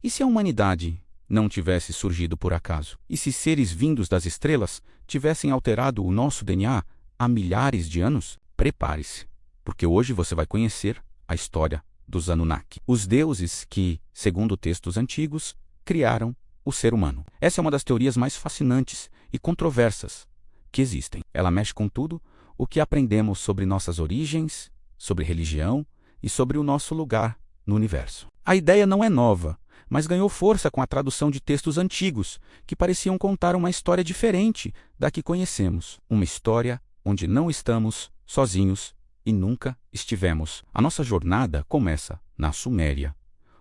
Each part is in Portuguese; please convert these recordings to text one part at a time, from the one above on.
E se a humanidade não tivesse surgido por acaso? E se seres vindos das estrelas tivessem alterado o nosso DNA há milhares de anos? Prepare-se, porque hoje você vai conhecer a história dos Anunnaki, os deuses que, segundo textos antigos, criaram o ser humano. Essa é uma das teorias mais fascinantes e controversas que existem. Ela mexe com tudo o que aprendemos sobre nossas origens, sobre religião e sobre o nosso lugar no universo. A ideia não é nova, mas ganhou força com a tradução de textos antigos que pareciam contar uma história diferente da que conhecemos. Uma história onde não estamos sozinhos e nunca estivemos. A nossa jornada começa na Suméria,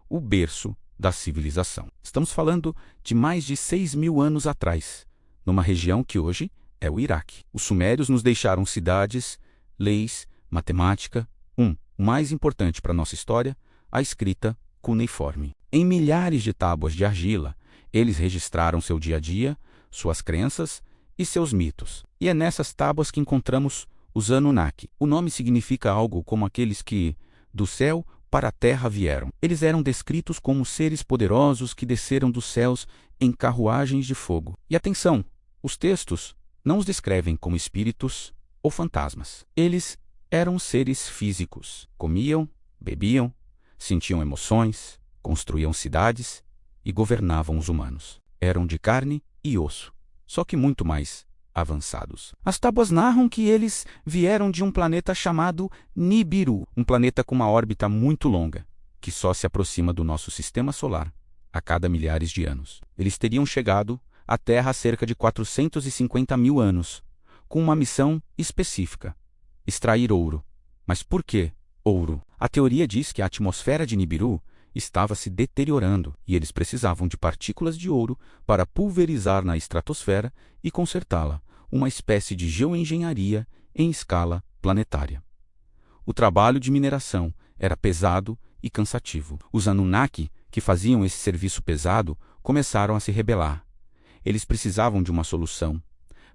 o berço da civilização. Estamos falando de mais de 6.000 anos atrás, numa região que hoje é o Iraque. Os sumérios nos deixaram cidades, leis, matemática, o mais importante para nossa história, a escrita cuneiforme. Em milhares de tábuas de argila, eles registraram seu dia a dia, suas crenças e seus mitos. E é nessas tábuas que encontramos os Anunnaki. O nome significa algo como aqueles que, do céu para a terra vieram. Eles eram descritos como seres poderosos que desceram dos céus em carruagens de fogo. E atenção, os textos não os descrevem como espíritos ou fantasmas. Eles eram seres físicos. Comiam, bebiam, sentiam emoções, construíam cidades e governavam os humanos. Eram de carne e osso, só que muito mais avançados. As tábuas narram que eles vieram de um planeta chamado Nibiru, um planeta com uma órbita muito longa, que só se aproxima do nosso sistema solar a cada milhares de anos. Eles teriam chegado à Terra há cerca de 450.000 anos, com uma missão específica: extrair ouro. Mas por que ouro? A teoria diz que a atmosfera de Nibiru estava se deteriorando e eles precisavam de partículas de ouro para pulverizar na estratosfera e consertá-la, uma espécie de geoengenharia em escala planetária. O trabalho de mineração era pesado e cansativo. Os Anunnaki, que faziam esse serviço pesado, começaram a se rebelar. Eles precisavam de uma solução.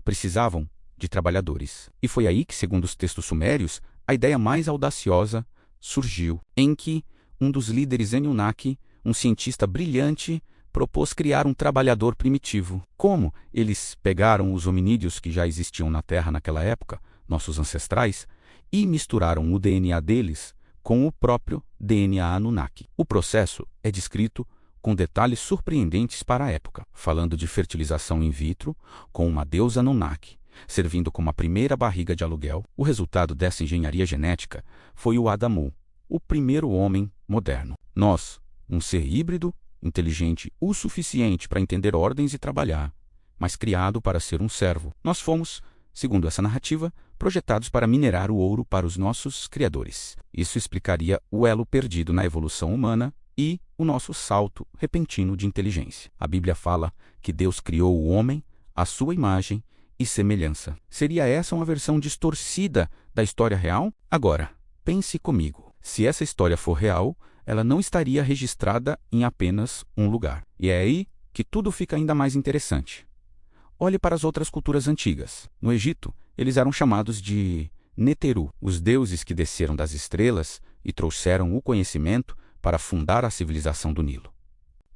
Precisavam de trabalhadores. E foi aí que, segundo os textos sumérios, a ideia mais audaciosa surgiu, em que um dos líderes Anunnaki, um cientista brilhante, propôs criar um trabalhador primitivo. Como eles pegaram os hominídeos que já existiam na Terra naquela época, nossos ancestrais, e misturaram o DNA deles com o próprio DNA Anunnaki. O processo é descrito com detalhes surpreendentes para a época, falando de fertilização in vitro com uma deusa Anunnaki, servindo como a primeira barriga de aluguel. O resultado dessa engenharia genética foi o Adamu, o primeiro homem moderno. Nós, um ser híbrido, inteligente o suficiente para entender ordens e trabalhar, mas criado para ser um servo. Nós fomos, segundo essa narrativa, projetados para minerar o ouro para os nossos criadores. Isso explicaria o elo perdido na evolução humana e o nosso salto repentino de inteligência. A Bíblia fala que Deus criou o homem à sua imagem e semelhança. Seria essa uma versão distorcida da história real? Agora, pense comigo. Se essa história for real, ela não estaria registrada em apenas um lugar. E é aí que tudo fica ainda mais interessante. Olhe para as outras culturas antigas. No Egito, eles eram chamados de Neteru, os deuses que desceram das estrelas e trouxeram o conhecimento para fundar a civilização do Nilo.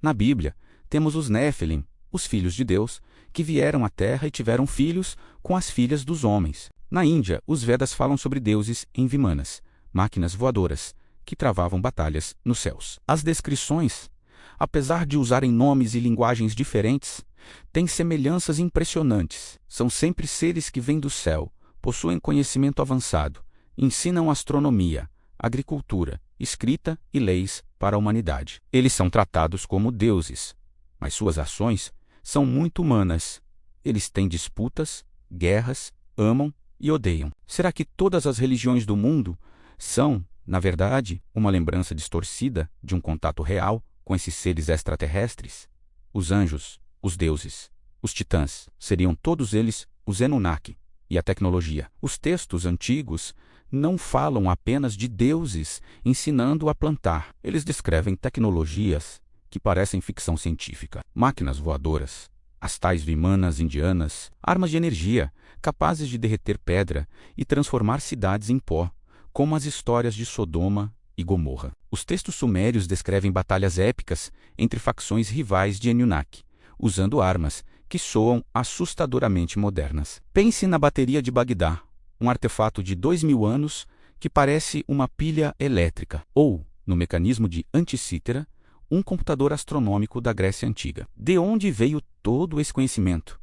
Na Bíblia, temos os Néfilim, os filhos de Deus, que vieram à Terra e tiveram filhos com as filhas dos homens. Na Índia, os Vedas falam sobre deuses em Vimanas, máquinas voadoras, que travavam batalhas nos céus. As descrições, apesar de usarem nomes e linguagens diferentes, têm semelhanças impressionantes. São sempre seres que vêm do céu, possuem conhecimento avançado, ensinam astronomia, agricultura, escrita e leis para a humanidade. Eles são tratados como deuses, mas suas ações são muito humanas. Eles têm disputas, guerras, amam e odeiam. Será que todas as religiões do mundo são, na verdade, uma lembrança distorcida de um contato real com esses seres extraterrestres? Os anjos, os deuses, os titãs, seriam todos eles os Anunnaki e a tecnologia. Os textos antigos não falam apenas de deuses ensinando a plantar. Eles descrevem tecnologias que parecem ficção científica. Máquinas voadoras, as tais vimanas indianas, armas de energia capazes de derreter pedra e transformar cidades em pó, como as histórias de Sodoma e Gomorra. Os textos sumérios descrevem batalhas épicas entre facções rivais de Enunak, usando armas que soam assustadoramente modernas. Pense na bateria de Bagdá, um artefato de 2000 anos que parece uma pilha elétrica, ou no mecanismo de Anticítera, um computador astronômico da Grécia Antiga. De onde veio todo esse conhecimento?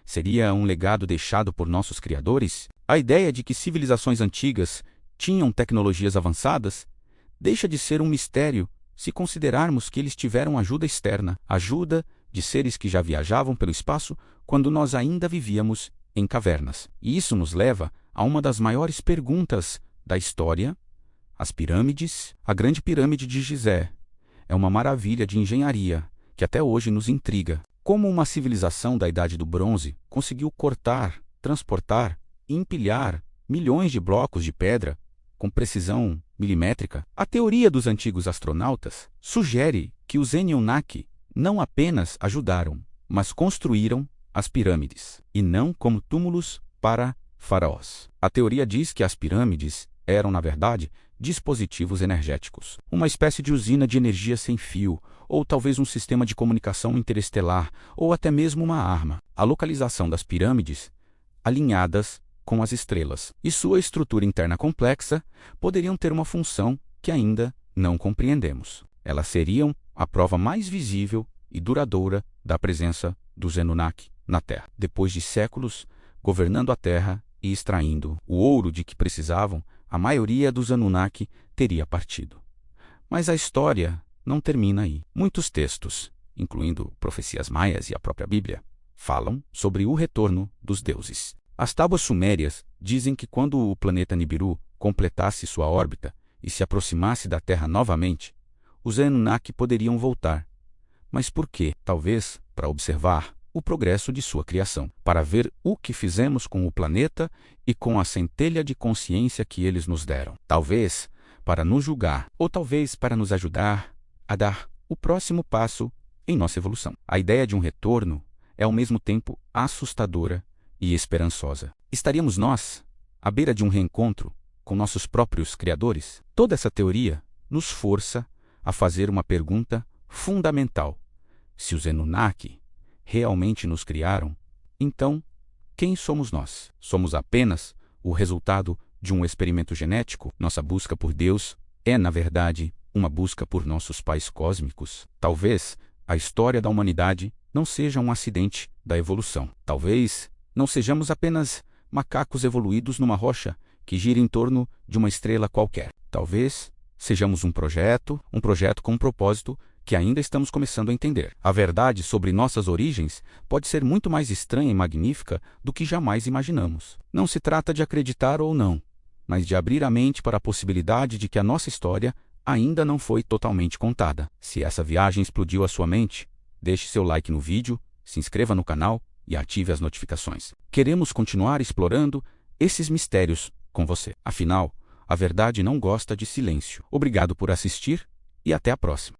Seria um legado deixado por nossos criadores? A ideia de que civilizações antigas tinham tecnologias avançadas deixa de ser um mistério se considerarmos que eles tiveram ajuda externa, ajuda de seres que já viajavam pelo espaço quando nós ainda vivíamos em cavernas. E isso nos leva a uma das maiores perguntas da história: as pirâmides. A Grande Pirâmide de Gizé é uma maravilha de engenharia que até hoje nos intriga. Como uma civilização da Idade do Bronze conseguiu cortar, transportar e empilhar milhões de blocos de pedra com precisão milimétrica? A teoria dos antigos astronautas sugere que os Enunnaki não apenas ajudaram, mas construíram as pirâmides, e não como túmulos para faraós. A teoria diz que as pirâmides eram, na verdade, dispositivos energéticos, uma espécie de usina de energia sem fio, ou talvez um sistema de comunicação interestelar, ou até mesmo uma arma. A localização das pirâmides, alinhadas com as estrelas, e sua estrutura interna complexa poderiam ter uma função que ainda não compreendemos. Elas seriam a prova mais visível e duradoura da presença dos Enunnaki na Terra, depois de séculos governando a Terra e extraindo o ouro de que precisavam. A maioria dos Anunnaki teria partido. Mas a história não termina aí. Muitos textos, incluindo profecias maias e a própria Bíblia, falam sobre o retorno dos deuses. As tábuas sumérias dizem que quando o planeta Nibiru completasse sua órbita e se aproximasse da Terra novamente, os Anunnaki poderiam voltar. Mas por quê? Talvez para observar o progresso de sua criação, para ver o que fizemos com o planeta e com a centelha de consciência que eles nos deram. Talvez para nos julgar, ou talvez para nos ajudar a dar o próximo passo em nossa evolução. A ideia de um retorno é ao mesmo tempo assustadora e esperançosa. Estaríamos nós à beira de um reencontro com nossos próprios criadores? Toda essa teoria nos força a fazer uma pergunta fundamental. Se os Anunnaki realmente nos criaram, então quem somos nós? Somos apenas o resultado de um experimento genético? Nossa busca por Deus é, na verdade, uma busca por nossos pais cósmicos? Talvez a história da humanidade não seja um acidente da evolução. Talvez não sejamos apenas macacos evoluídos numa rocha que gira em torno de uma estrela qualquer. Talvez sejamos um projeto com um propósito que ainda estamos começando a entender. A verdade sobre nossas origens pode ser muito mais estranha e magnífica do que jamais imaginamos. Não se trata de acreditar ou não, mas de abrir a mente para a possibilidade de que a nossa história ainda não foi totalmente contada. Se essa viagem explodiu a sua mente, deixe seu like no vídeo, se inscreva no canal e ative as notificações. Queremos continuar explorando esses mistérios com você. Afinal, a verdade não gosta de silêncio. Obrigado por assistir e até a próxima.